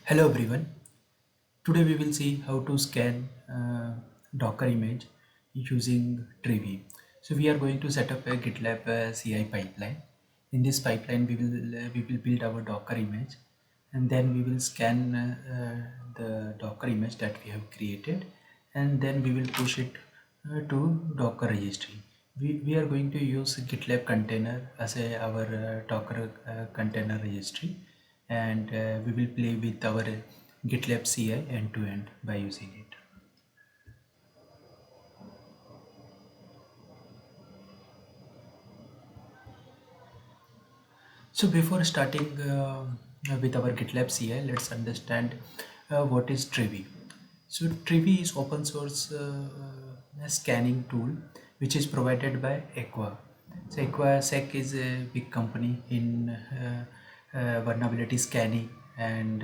Hello everyone. Today we will see how to scan Docker image using trivy. So we are going to set up a GitLab CI pipeline. In this pipeline we will build our Docker image, and then we will scan the Docker image that we have created, and then we will push it to Docker registry. We are going to use GitLab container as our Docker container registry, and we will play with our GitLab CI end to end by using it. So before starting with our GitLab CI, let's understand what is trivy. So trivy is open source scanning tool which is provided by Aqua. So Aqua Sec is a big company in vulnerability scanning and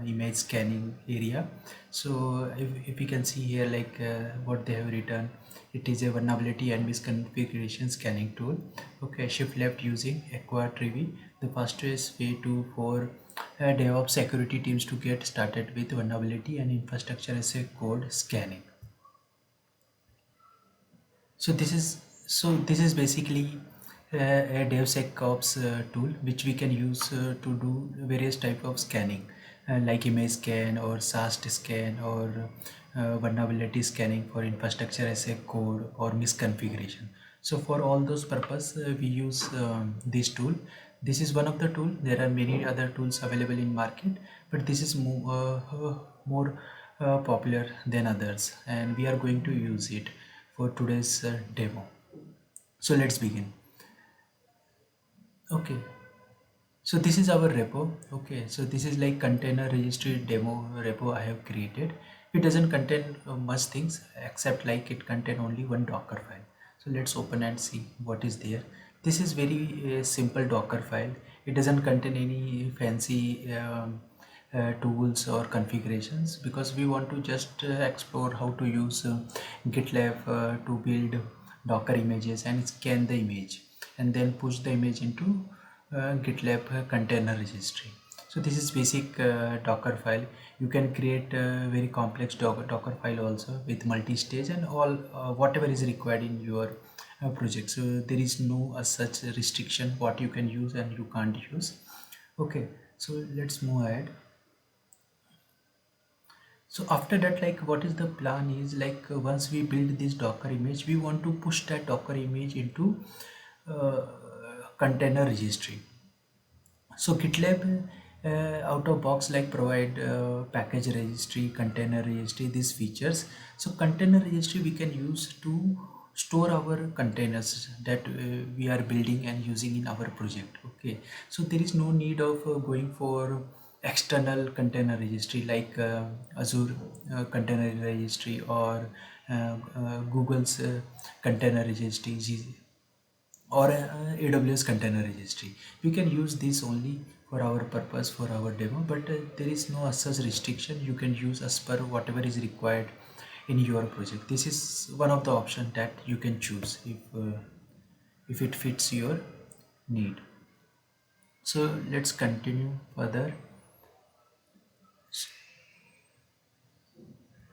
image scanning area. So if you can see here, like what they have written, it is a vulnerability and misconfiguration scanning tool. Okay, shift left using Aqua Trivy, the fastest way to for DevOps security teams to get started with vulnerability and infrastructure as a code scanning. So this is basically a DevSecOps tool which we can use to do various type of scanning, like image scan or SAST scan or vulnerability scanning for infrastructure as a code or misconfiguration. So for all those purpose we use this tool. This is one of the tool. There are many other tools available in market, but this is more popular than others, and we are going to use it for today's demo. So let's begin. Okay, so this is our repo. Okay, so this is like container registry demo repo I have created. It doesn't contain much things, except like it contain only one Docker file. So let's open and see what is there. This is very simple Docker file. It doesn't contain any fancy tools or configurations, because we want to just explore how to use GitLab to build Docker images and scan the image and then push the image into GitLab container registry. So this is basic Docker file. You can create a very complex Docker file also with multi-stage and all whatever is required in your project. So there is no such restriction what you can use and you can't use. Okay, so let's move ahead. So after that, like what is the plan is, like once we build this Docker image, we want to push that Docker image into uh, container registry. So GitLab out of box like provide package registry, container registry, these features. So container registry we can use to store our containers that we are building and using in our project. Okay, so there is no need of going for external container registry like Azure container registry or Google's container registry, or AWS container registry. We can use this only for our purpose for our demo, but there is no such restriction. You can use as per whatever is required in your project. This is one of the options that you can choose if it fits your need. So let's continue further.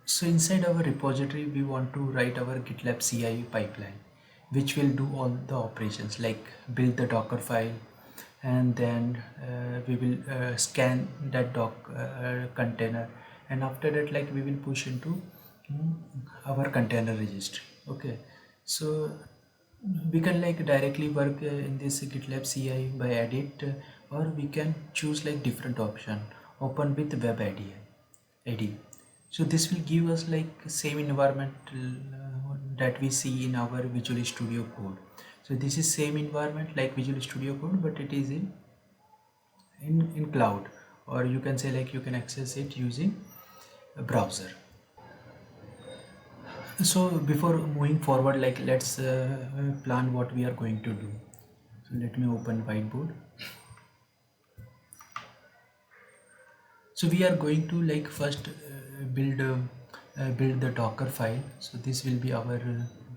So inside our repository, we want to write our GitLab CI pipeline, which will do all the operations like build the Docker file, and then we will scan that container, and after that, like we will push into mm, our container registry. Okay, so we can like directly work in this GitLab CI by edit, or we can choose like different option. Open with web IDE. So this will give us like same environment that we see in our Visual Studio Code. So this is same environment like Visual Studio Code, but it is in cloud, or you can say like you can access it using a browser. So before moving forward, like let's plan what we are going to do. So let me open whiteboard. So we are going to like first build the Docker file. So this will be our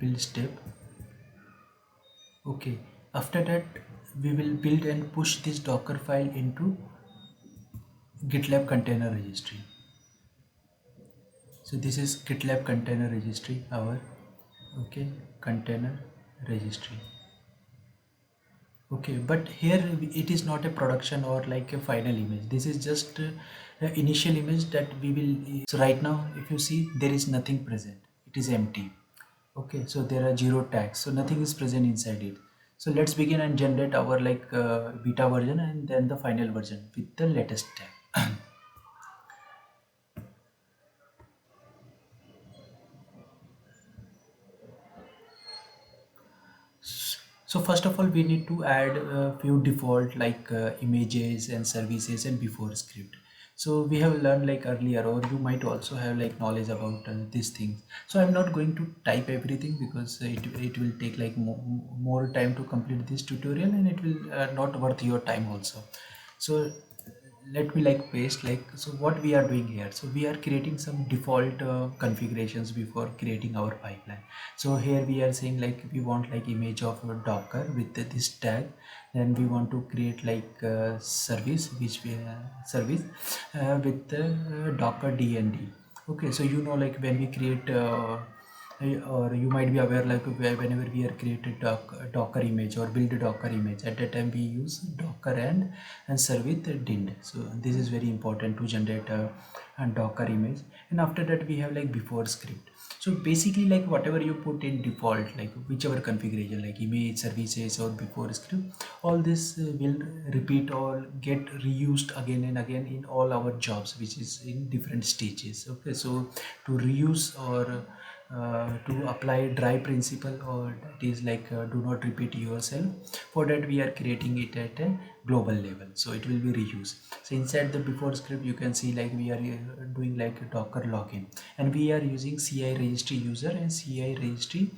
build step. Okay, after that we will build and push this Docker file into GitLab container registry. So this is GitLab container registry, our okay container registry. Okay, but here it is not a production or like a final image. This is just initial image that we will. So right now, if you see, there is nothing present. It is empty. Okay, so there are zero tags, so nothing is present inside it. So let's begin and generate our like beta version and then the final version with the latest tag. So first of all, we need to add a few default like images and services and before script. So we have learned like earlier, or you might also have like knowledge about these things. So I'm not going to type everything because it will take like more time to complete this tutorial, and it will not worth your time also. So let me like paste like, so what we are doing here, so we are creating some default configurations before creating our pipeline. So here we are saying like we want like image of a docker with this tag. Then we want to create like service which we service with the docker dnd. Okay, so you know like when we create or you might be aware like whenever we are created docker image or build a docker image, at that time we use docker and serve with dind. So this is very important to generate a docker image. And after that we have like before script. So basically like whatever you put in default, like whichever configuration like image, services or before script, all this will repeat or get reused again and again in all our jobs which is in different stages. Okay, so to reuse or to apply dry principle, or that is like do not repeat yourself, for that we are creating it at a global level, so it will be reused. So inside the before script you can see like we are doing like a docker login, and we are using ci registry user and ci registry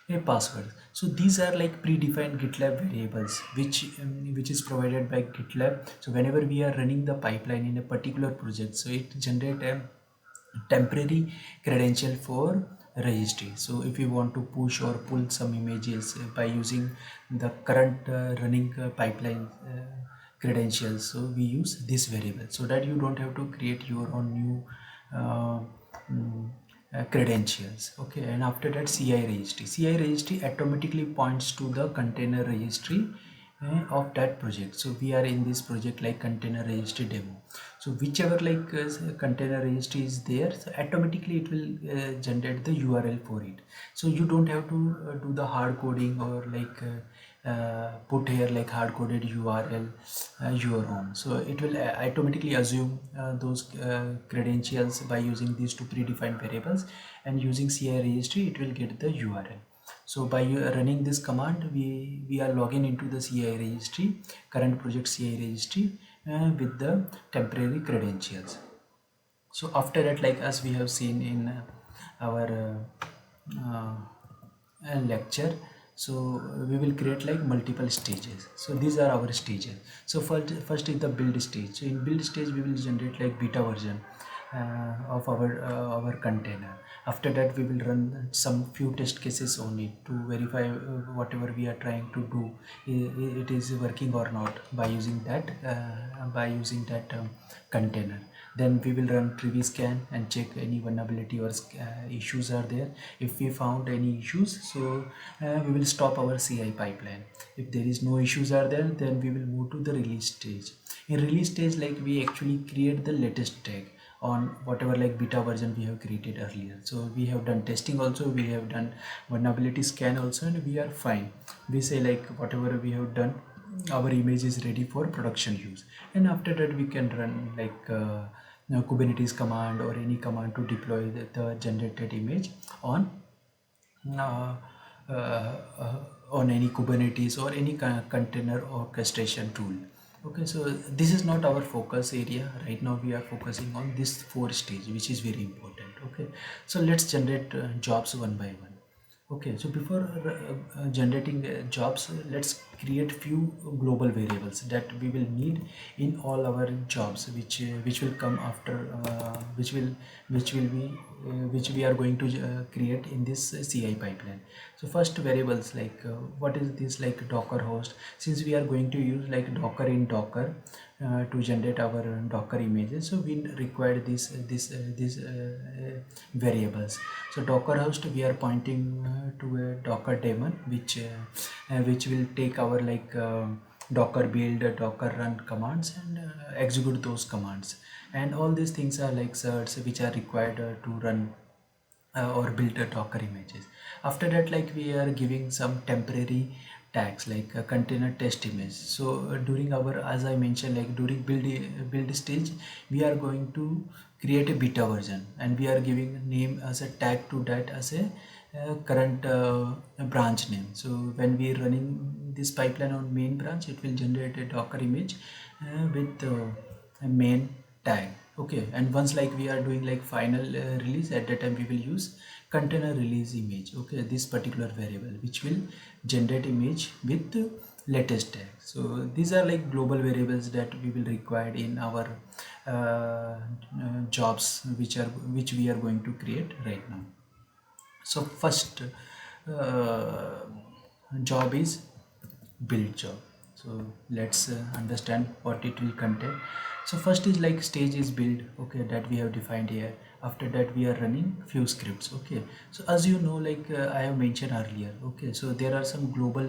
a password. So these are like predefined GitLab variables which is provided by GitLab. So whenever we are running the pipeline in a particular project, so it generate a temporary credential for registry. So if you want to push or pull some images by using the current running pipeline credentials, so we use this variable so that you don't have to create your own new uh, mm, credentials. Okay, and after that ci registry automatically points to the container registry of that project. So we are in this project like container registry demo. So whichever like container registry is there, so automatically it will generate the url for it. So you don't have to do the hard coding or like put here like hard coded url your own. So it will automatically assume those credentials by using these two predefined variables, and using ci registry it will get the url. So by running this command, we are logging into the ci registry, current project ci registry with the temporary credentials. So after that, like as we have seen in our lecture, so we will create like multiple stages. So these are our stages. So first is the build stage. So in build stage we will generate like beta version of our container. After that we will run some few test cases on it to verify whatever we are trying to do, it is working or not by using that container. Then we will run trivy scan and check any vulnerability or issues are there. If we found any issues, so we will stop our ci pipeline. If there is no issues are there, then we will move to the release stage. In release stage, like we actually create the latest tag on whatever like beta version we have created earlier. So we have done testing also, we have done vulnerability scan also, and we are fine. We say like whatever we have done, our image is ready for production use. And after that we can run like Kubernetes command or any command to deploy the generated image on uh, on any Kubernetes or any container orchestration tool. Okay, so this is not our focus area right now. We are focusing on this four stage, which is very important. Okay, so let's generate jobs one by one. Okay, so before generating jobs, let's create few global variables that we will need in all our jobs, which will come after, which will be which we are going to create in this CI pipeline. So first variables, like what is this, like Docker host. Since we are going to use like Docker in Docker to generate our Docker images, so we require these variables. So Docker host, we are pointing to a Docker daemon, which will take our like Docker build, Docker run commands, and execute those commands. And all these things are like certs which are required to run or build a Docker images. After that, like we are giving some temporary tags like a container test image. So during our, as I mentioned, like during build stage, we are going to create a beta version, and we are giving name as a tag to that as a current branch name. So when we are running this pipeline on main branch, it will generate a Docker image with a main tag. Okay, and once like we are doing like final release, at that time we will use container release image. Okay, this particular variable which will generate image with latest tag. So these are like global variables that we will require in our jobs which we are going to create right now. So first job is build job. So let's understand what it will contain. So first is like stage is build, okay, that we have defined here. After that we are running few scripts. Okay, so as you know, like I have mentioned earlier, okay, so there are some global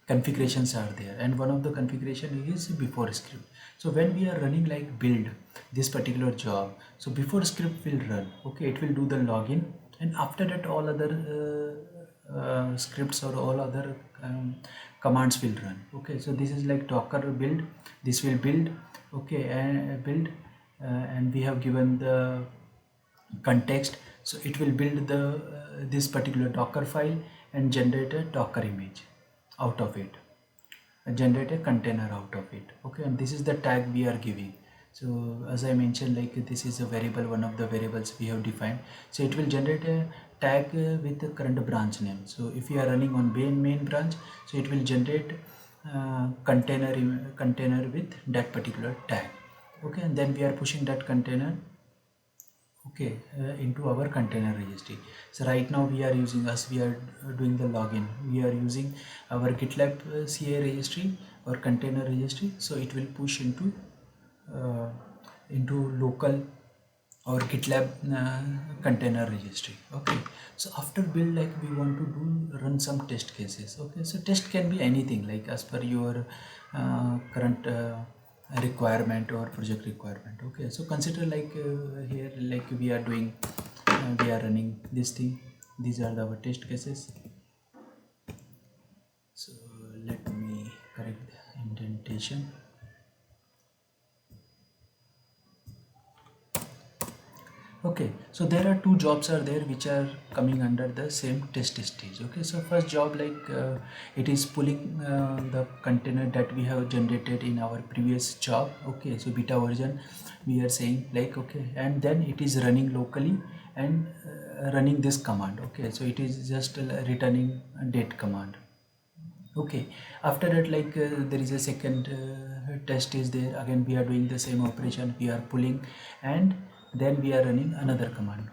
configurations are there, and one of the configuration is before script. So when we are running like build this particular job, so before script will run, okay, it will do the login, and after that all other scripts or all other commands will run. Okay, so this is like Docker build, this will build, okay, and build, and we have given the context. So it will build the this particular Docker file and generate a Docker image out of it, generate a container out of it. Okay, and this is the tag we are giving. So as I mentioned, like this is a variable, one of the variables we have defined. So it will generate a tag with the current branch name. So if you are running on main branch, so it will generate container with that particular tag. Okay, and then we are pushing that container, okay, into our container registry. So right now we are using, as we are doing the login, we are using our GitLab CI registry or container registry. So it will push uh, into local or GitLab container registry. Okay, so after build, like we want to do run some test cases. Okay, so test can be anything like as per your current requirement or project requirement. Okay, so consider like here, like we are doing we are running this thing, these are our test cases. So let me correct the indentation. Okay, so there are two jobs are there which are coming under the same test stage. Okay, so first job, like it is pulling the container that we have generated in our previous job. Okay, so beta version we are saying, like, okay, and then it is running locally and running this command. Okay, so it is just returning a date command. Okay, after that, like there is a second test is there, again we are doing the same operation, we are pulling and then we are running another command.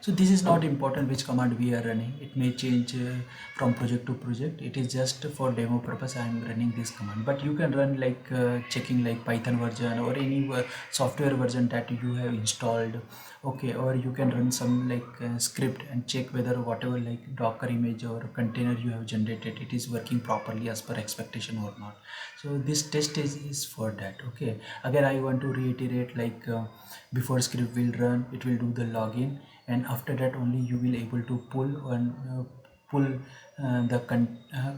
So this is not important which command we are running, it may change from project to project. It is just for demo purpose I am running this command, but you can run like checking like Python version or any software version that you have installed. Okay, or you can run some like script and check whether whatever like Docker image or container you have generated, it is working properly as per expectation or not. So this test is for that. Okay, again I want to reiterate, like before script will run, it will do the login, and after that only you will able to pull the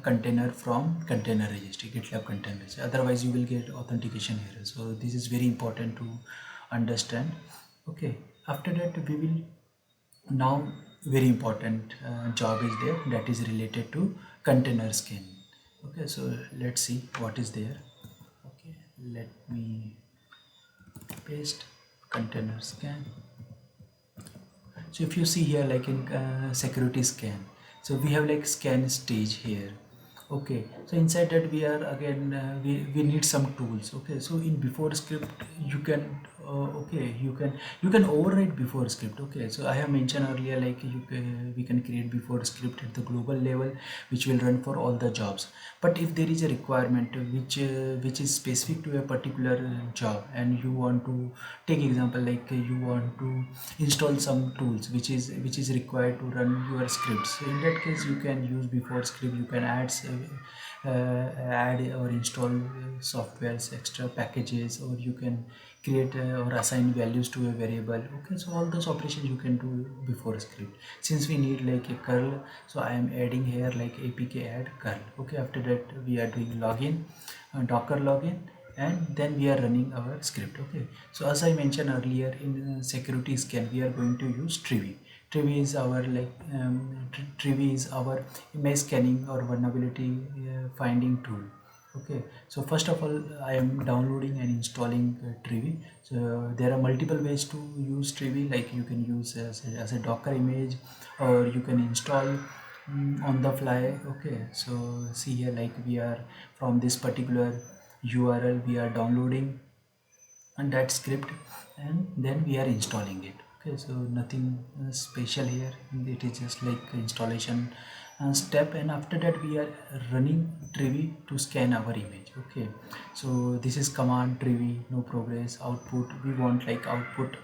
container from container registry, GitLab container registry. Otherwise you will get authentication error. So this is very important to understand. Okay, after that we will now, very important job is there that is related to container scan. Okay, so let's see what is there. Okay, let me paste container scan. So if you see here, like in security scan, so we have like scan stage here. Okay, so inside that we are again we need some tools. Okay, so in before script you can okay, you can override before script. Okay, so I have mentioned earlier, like we can create before script at the global level which will run for all the jobs. But if there is a requirement which is specific to a particular job, and you want to take example, like you want to install some tools which is required to run your scripts, so in that case you can use before script. You can add or install softwares, extra packages, or you can create or assign values to a variable. Okay, so all those operations you can do before script. Since we need like a curl, so I am adding here like apk add curl. Okay, after that we are doing login, docker login, and then we are running our script. Okay, so as I mentioned earlier, in security scan we are going to use trivy. Trivy is our trivy is our image scanning or vulnerability finding tool. Okay, so first of all I am downloading and installing trivy. So there are multiple ways to use trivy, like you can use as a docker image, or you can install on the fly. Okay, so see here, like we are from this particular url we are downloading and that script, and then we are installing it. Okay, so nothing special here. It is just like installation step, and after that we are running trivy to scan our image. Okay, so this is command trivy no progress output. We want like output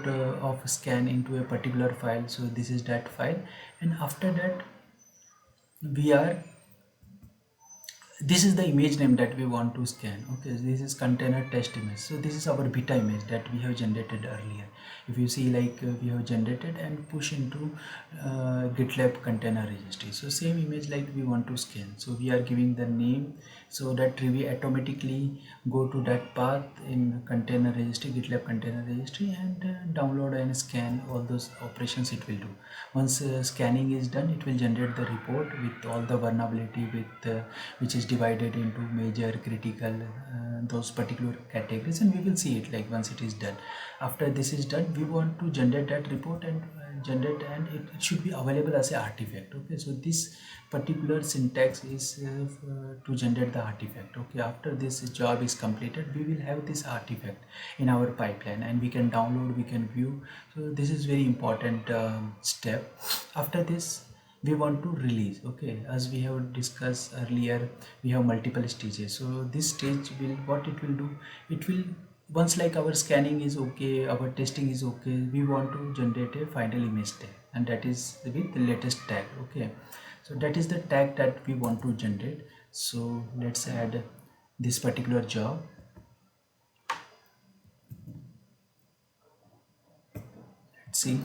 of scan into a particular file, so this is that file. And after that we are this is the image name that we want to scan. Okay, so this is container test image. So this is our beta image that we have generated earlier. If you see, like we have generated and push into GitLab container registry. So same image like we want to scan, so we are giving the name, so that we automatically go to that path in container registry, GitLab container registry, and download and scan all those operations it will do. Once scanning is done, it will generate the report with all the vulnerability with which is divided into major, critical, those particular categories, and we will see it like once it is done. After this is done, we want to generate that report and generate, and it should be available as a artifact. Okay, so this particular syntax is to generate the artifact. Okay, after this job is completed, we will have this artifact in our pipeline, and we can download, we can view. So this is very important step. After this we want to release. Okay, as we have discussed earlier, we have multiple stages. So this stage will, what it will do, it will, once like our scanning is okay, our testing is okay, we want to generate a final image tag, and that is with the latest tag. Okay, so that is the tag that we want to generate. So let's add this particular job. Let's see.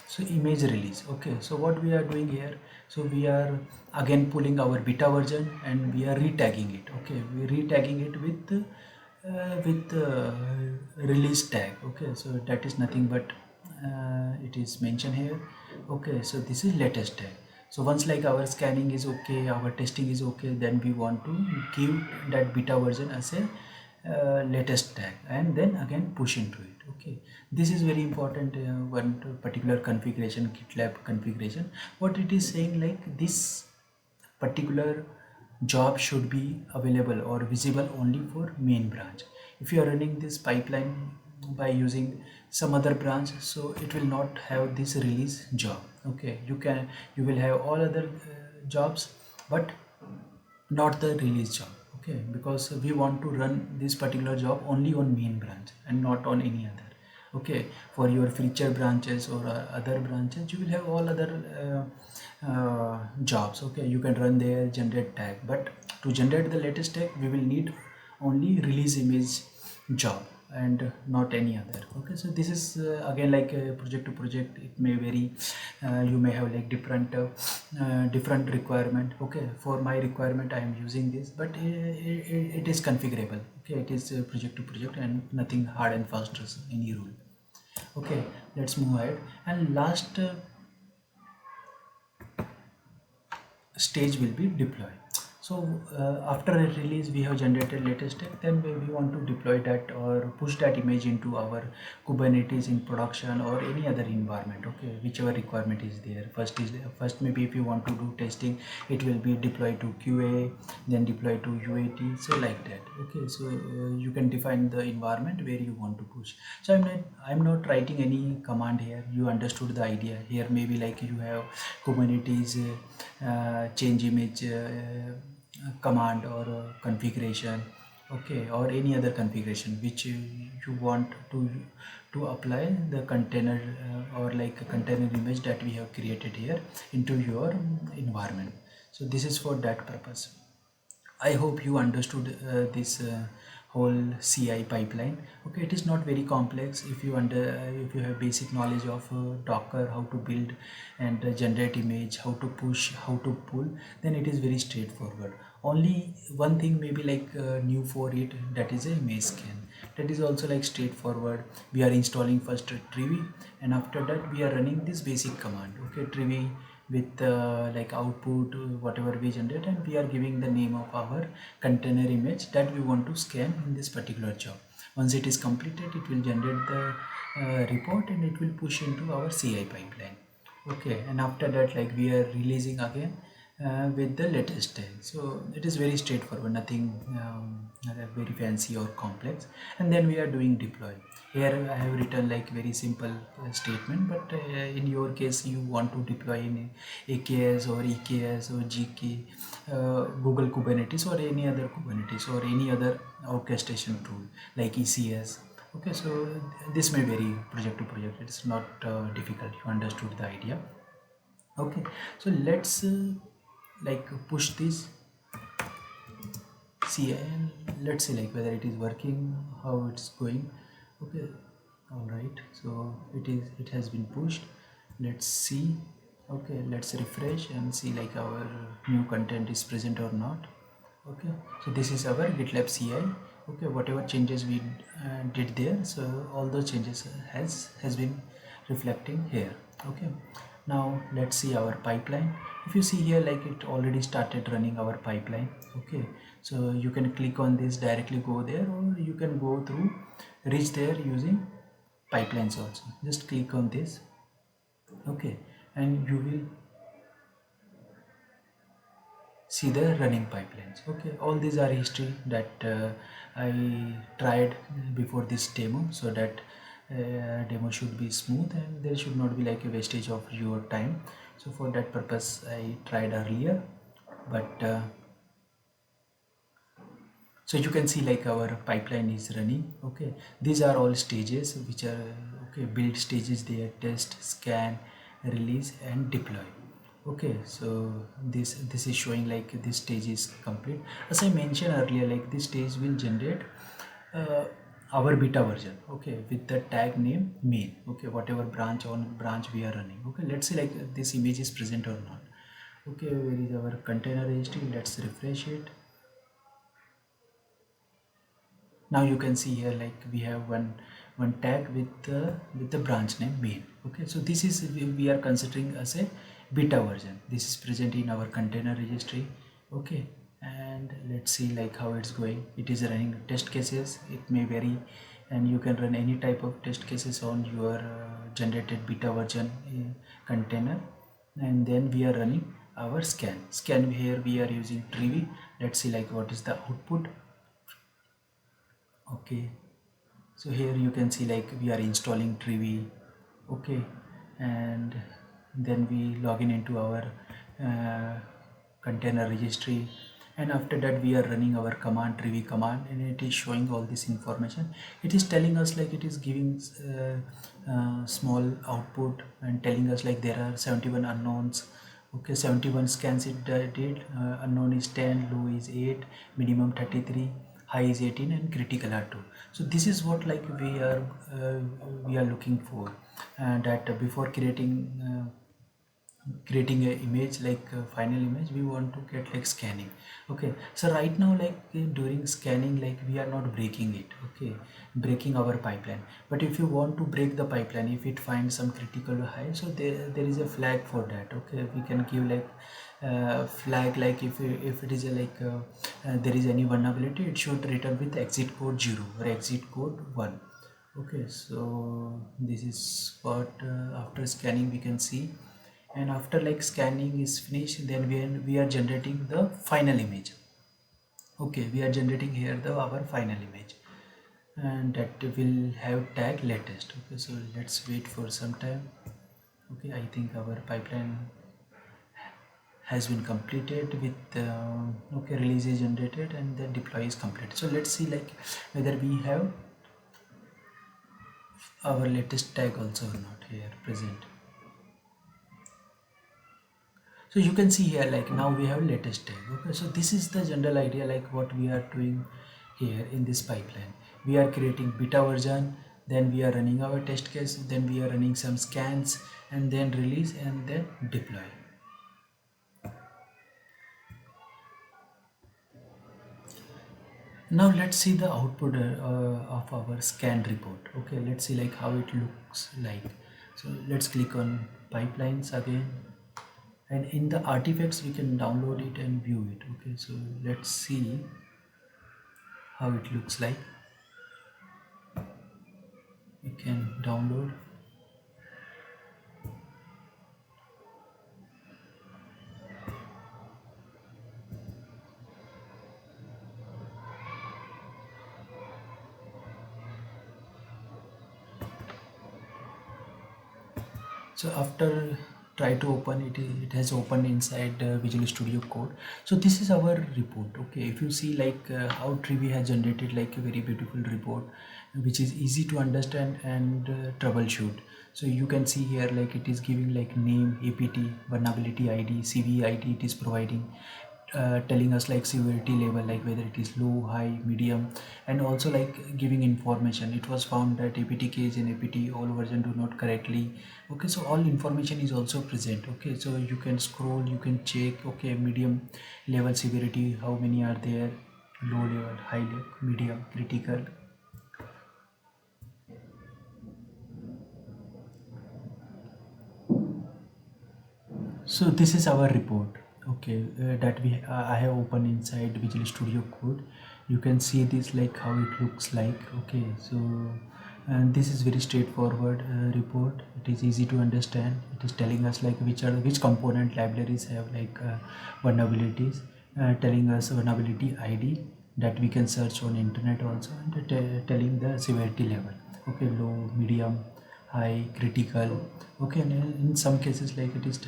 So image release. Okay, so what we are doing here, so we are again pulling our beta version and we are retagging it. Okay, we are retagging it with release tag. Okay, so that is nothing but it is mentioned here. Okay, so this is latest tag. So once like our scanning is okay, our testing is okay, then we want to give that beta version as a latest tag, and then again push into it. Okay, this is very important. One particular configuration, GitLab configuration, what it is saying, like this particular job should be available or visible only for main branch. If you are running this pipeline by using some other branch, so it will not have this release job. Okay, you will have all other jobs, but not the release job. Okay, because we want to run this particular job only on main branch and not on any other. Okay, for your feature branches or other branches, you will have all other jobs. Okay, you can run there, generate tag, but to generate the latest tag we will need only release image job and not any other. Okay, so this is again like project to project it may vary. You may have like different requirement. Okay, for my requirement I am using this, but it is configurable. Okay, it is project to project and nothing hard and fast as any rule. Okay, let's move ahead. And last stage will be deploy. So after a release we have generated latest tag, then we want to deploy that or push that image into our Kubernetes in production or any other environment, okay, whichever requirement is there. First maybe if you want to do testing, it will be deployed to QA, then deploy to UAT, so like that. Okay, so you can define the environment where you want to push. So I'm not writing any command here. You understood the idea here. Maybe like you have Kubernetes change image command or configuration, okay, or any other configuration which you want to apply the container or like a container image that we have created here into your environment. So this is for that purpose. I hope you understood this whole CI pipeline. Okay, it is not very complex. If you have basic knowledge of Docker, how to build and generate image, how to push, how to pull, then it is very straightforward. Only one thing maybe like new for it, that is a image scan. That is also like straightforward. We are installing first trivy, and after that we are running this basic command. Okay, trivy with like output whatever we generate, and we are giving the name of our container image that we want to scan in this particular job. Once it is completed, it will generate the report and it will push into our CI pipeline. Okay, and after that like we are releasing again with the latest tag. So it is very straightforward, nothing very fancy or complex. And then we are doing deploy. Here I have written like very simple statement, but in your case you want to deploy in AKS or EKS or GK, Google Kubernetes or any other Kubernetes or any other orchestration tool like ECS. Okay, so this may vary project to project. It's not difficult. You understood the idea. Okay, so let's like push this see, and let's see like whether it is working, how it's going. Okay, all right, so it has been pushed. Let's see. Okay, let's refresh and see like our new content is present or not. Okay, so this is our GitLab CI. Okay, whatever changes we did there, so all those changes has been reflecting here. Okay, now let's see our pipeline. If you see here, like it already started running our pipeline. Okay, so you can click on this, directly go there, or you can go through reach there using pipelines also. Just click on this. Okay, and you will see the running pipelines. Okay, all these are history that I tried before this demo, so that demo should be smooth and there should not be like a wastage of your time. So for that purpose I tried earlier, but so you can see like our pipeline is running. Okay, these are all stages which are okay, build stages there: test, scan, release and deploy. Okay, so this is showing like this stage is complete. As I mentioned earlier, like this stage will generate uh, our beta version, okay, with the tag name main. Okay, whatever branch we are running. Okay, let's see like this image is present or not. Okay, where is our container registry? Let's refresh it. Now you can see here like we have one tag with the branch name main. Okay, so this is we are considering as a beta version. This is present in our container registry. Okay, and let's see like how it's going. It is running test cases. It may vary, and you can run any type of test cases on your generated beta version container. And then we are running our scan here. We are using trivy. Let's see like what is the output. Okay, so here you can see like we are installing trivy. Okay, and then we log in into our uh, container registry, and after that we are running our command, trivy command, and it is showing all this information. It is telling us like it is giving small output and telling us like there are 71 unknowns. Okay, 71 scans it did. Unknown is 10, low is 8, minimum 33, high is 18, and critical are 2. So this is what like we are looking for, that before creating a image like a final image, we want to get like scanning. Okay, so right now like during scanning, like we are not breaking it. Okay, breaking our pipeline. But if you want to break the pipeline, if it finds some critical high, so there is a flag for that. Okay, we can give like flag, like if it is there is any vulnerability, it should return with exit code 0 or exit code 1. Okay, so this is what after scanning we can see. And after like scanning is finished, then we are generating the final image. Okay, we are generating here the our final image, and that will have tag latest. Okay, so let's wait for some time. Okay, I think our pipeline has been completed with okay, release is generated and the deploy is completed. So let's see like whether we have our latest tag also or not here present. So you can see here like now we have latest tag. Okay, so this is the general idea like what we are doing here in this pipeline. We are creating beta version, then we are running our test case, then we are running some scans, and then release and then deploy. Now let's see the output of our scan report. Okay, let's see like how it looks like. So let's click on pipelines again, and in the artifacts we can download it and view it. Okay, so let's see how it looks like. We can download. So after try to open it, it has opened inside Visual Studio Code. So this is our report. Okay, if you see like how trivy has generated like a very beautiful report, which is easy to understand and troubleshoot. So you can see here like it is giving like name, apt, vulnerability id, cv id it is providing, telling us like severity level, like whether it is low, high, medium, and also like giving information. It was found that apt case and apt all version do not correctly. Okay, so all information is also present. Okay, so you can scroll, you can check. Okay, medium level severity, how many are there, low level, high level, medium, critical. So this is our report. Okay, that we I have opened inside Visual Studio Code. You can see this like how it looks like. Okay, so and this is very straightforward report. It is easy to understand. It is telling us like which component libraries have like vulnerabilities, telling us vulnerability ID that we can search on internet also, and telling the severity level. Okay, low, medium, high, critical. Okay, and in some cases like it is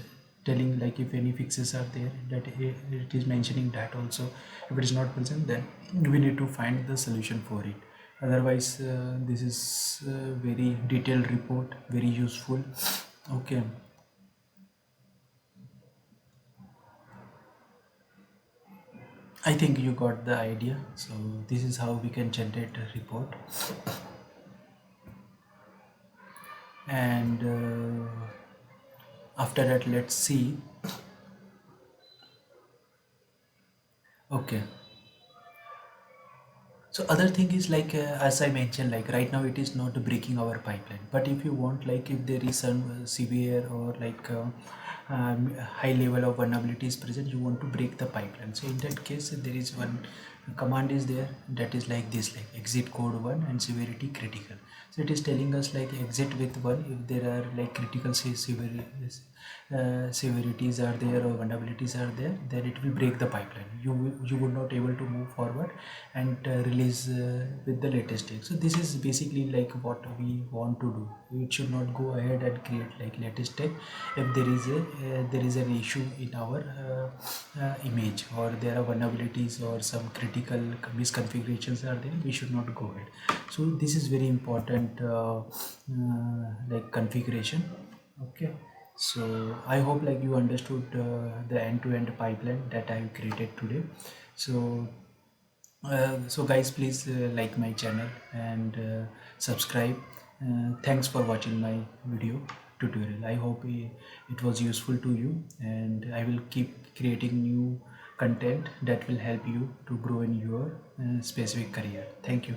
telling like if any fixes are there, that it is mentioning that also. If it is not present, then we need to find the solution for it. Otherwise this is very detailed report, very useful. Okay, I think you got the idea. So this is how we can generate a report. And after that let's see. Okay, so other thing is like as I mentioned, like right now it is not breaking our pipeline, but if you want like if there is some severe or like high level of vulnerability is present, you want to break the pipeline. So in that case there is one command is there that is like this, like exit code 1 and severity critical. So it is telling us like exit with 1 if there are like critical severities are there or vulnerabilities are there, then it will break the pipeline. You would not able to move forward and release with the latest tag. So this is basically like what we want to do. It should not go ahead and create like latest tag if there is an issue in our image, or there are vulnerabilities or some critical misconfigurations are there. We should not go ahead. So this is very important like configuration. Okay, so I hope like you understood the end-to-end pipeline that I have created today. So so guys, please like my channel and subscribe. Thanks for watching my video tutorial. I hope it was useful to you, and I will keep creating new content that will help you to grow in your specific career. Thank you.